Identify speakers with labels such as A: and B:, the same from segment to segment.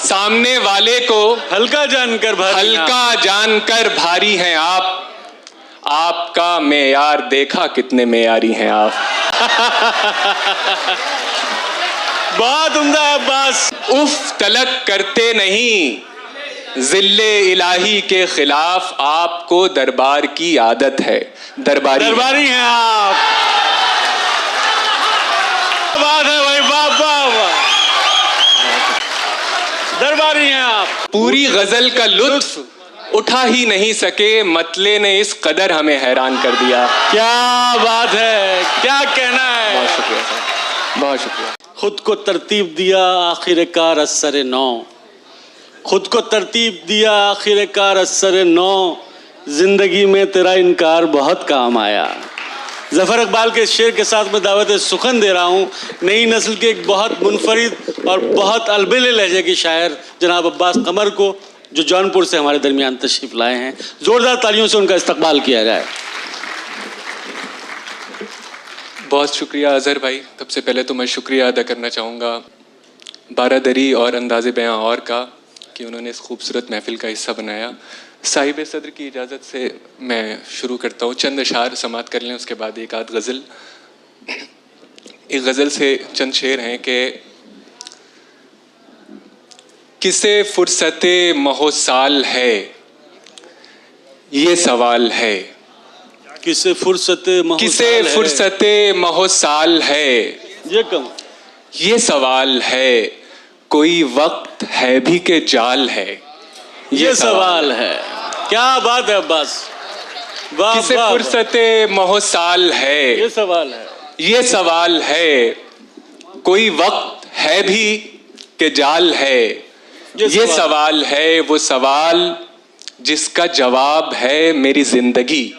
A: सामने वाले को
B: हल्का जानकर
A: भारी हैं आप। आपका मेयार देखा कितने मेयारी हैं आप।
B: बहुत उम्दा है अब्बास।
A: उफ तलक करते नहीं, जिल्ले इलाही के खिलाफ आपको दरबार की आदत है। दरबारी
B: हैं आप। बात है भाई, वाह। दरबारी हैं आप।
A: पूरी गजल का लुत्फ उठा ही नहीं सके, मतले ने इस कदर हमें हैरान कर दिया।
B: क्या बात है, क्या कहना है।
A: बहुत शुक्रिया सर, बहुत शुक्रिया।
B: खुद को तरतीब दिया आखिरकार असर नौ, खुद को तरतीब दिया आखिरकार असर नौ, जिंदगी में तेरा इनकार बहुत काम आया। ज़फ़र इकबाल के शेर के साथ मैं दावत सुखन दे रहा हूँ नई नस्ल के एक बहुत मुनफरिद और बहुत अलबेले लहजे के शायर जनाब अब्बास कमर को, जो जौनपुर से हमारे दरमियान तशरीफ लाए हैं। ज़ोरदार तालियों से उनका इस्तकबाल किया जाए।
A: बहुत शुक्रिया अज़हर भाई। सबसे पहले तो मैं शुक्रिया अदा करना चाहूँगा बारादरी और अंदाज़े बयां और का कि उन्होंने इस खूबसूरत महफिल का हिस्सा बनाया। साहिब सदर की इजाज़त से मैं शुरू करता हूँ। चंद अशार समात कर लें, उसके बाद एक आध गज़ल। एक गज़ल से चंद शेर हैं कि किसे फुर्सते महोसाल है ये सवाल है।
B: किसे फुर्सते
A: महोसाल है ये सवाल है। कोई वक्त है भी के जाल है ये सवाल है।
B: क्या बात है अब्बास, वाह।
A: किसे फुर्सते महोसाल है ये सवाल है। कोई वक्त है भी के जाल है ये सवाल है। वो सवाल जिसका जवाब है मेरी जिंदगी।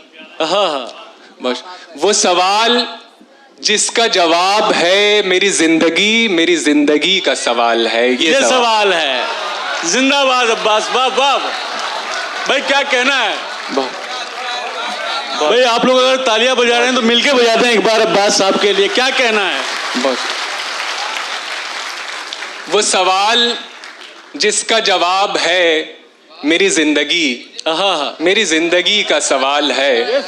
A: बस वो सवाल जिसका जवाब है मेरी जिंदगी का सवाल है ये
B: सवाल है। जिंदाबाद अब्बास, वाह। भाई क्या कहना है। भाई आप लोग अगर तालियां बजा रहे हैं तो मिलके बजाते हैं एक बार अब्बास साहब के लिए। क्या कहना है।
A: बस वो सवाल जिसका जवाब है मेरी जिंदगी का सवाल है।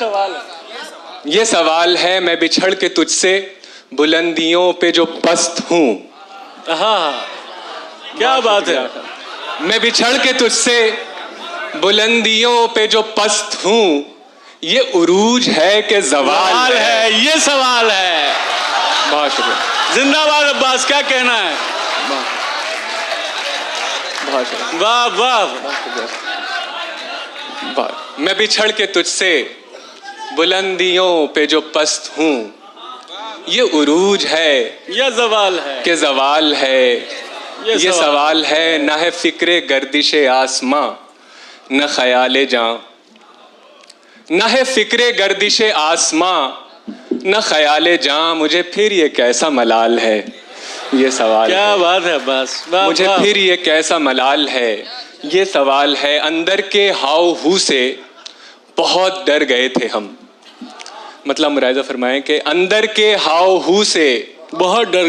A: ये सवाल है मैं बिछड़ के तुझसे बुलंदियों पे जो पस्त हूँ।
B: क्या बात है।
A: मैं बिछड़ के तुझसे बुलंदियों पे जो पस्त हूँ। ये उरूज है कि ज़वाल है
B: ये सवाल है।
A: बहुत शुक्रिया।
B: जिंदाबाद अब्बास, क्या कहना है।
A: बहुत शुक्रिया।
B: वाह।
A: मैं बिछड़ के तुझसे बुलंदियों पे जो पस्त हूँ। ये उरूज है
B: ये ज़वाल है
A: कि ज़वाल है ये सवाल है। न है फिक्रे गर्दिशे आसमां न ख्याले जां। न है फिक्रे गर्दिशे आसमां न ख्याले जां। मुझे फिर ये कैसा मलाल है ये सवाल।
B: क्या बात है बस।
A: मुझे फिर ये कैसा मलाल है ये सवाल है। अंदर के हाव हू से बहुत डर गए थे हम। मतलब मुरायजा फरमाएं कि अंदर के हाव हू से
B: बहुत डर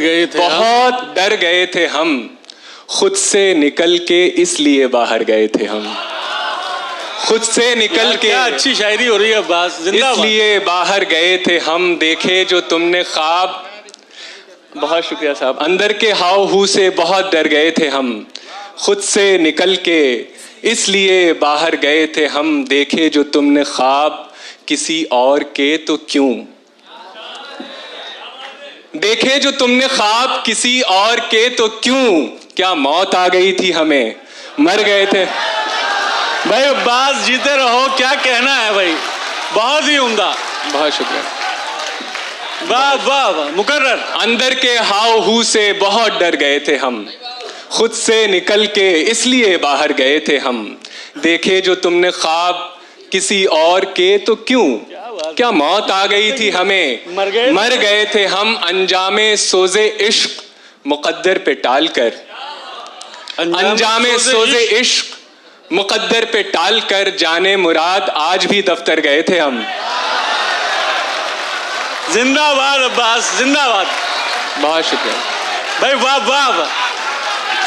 B: गए थे
A: हम। खुद से निकल के इसलिए बाहर गए थे हम। खुद से निकल के,
B: अच्छी शायरी हो रही है अब्बास,
A: इसलिए बाहर गए थे हम। देखे जो तुमने ख्वाब। बहुत शुक्रिया साहब। अंदर के हाव हू से बहुत डर गए थे हम। खुद से निकल के इसलिए बाहर गए थे हम। देखे जो तुमने ख्वाब किसी और के तो क्यों। देखे जो तुमने ख्वाब किसी और के तो क्यों। क्या मौत आ गई थी हमें, मर गए थे।
B: भाई अब्बास जीते रहो, क्या कहना है भाई। बहुत ही उम्दा।
A: बहुत शुक्रिया।
B: वाह मुकर्रर।
A: अंदर के हाव हू से बहुत डर गए थे हम। खुद से निकल के इसलिए बाहर गए थे हम। देखे जो तुमने ख्वाब किसी और के तो क्यों। क्या मौत आ गई थी हमें, मर गए थे हम। अंजामे सोजे इश्क मुकद्दर पे टाल कर। अंजामे सोजे इश्क मुकद्दर पे टाल कर। जाने मुराद आज भी दफ्तर गए थे हम।
B: जिंदाबाद अब्बास, जिंदाबाद।
A: बहुत शुक्रिया
B: भाई, वाह।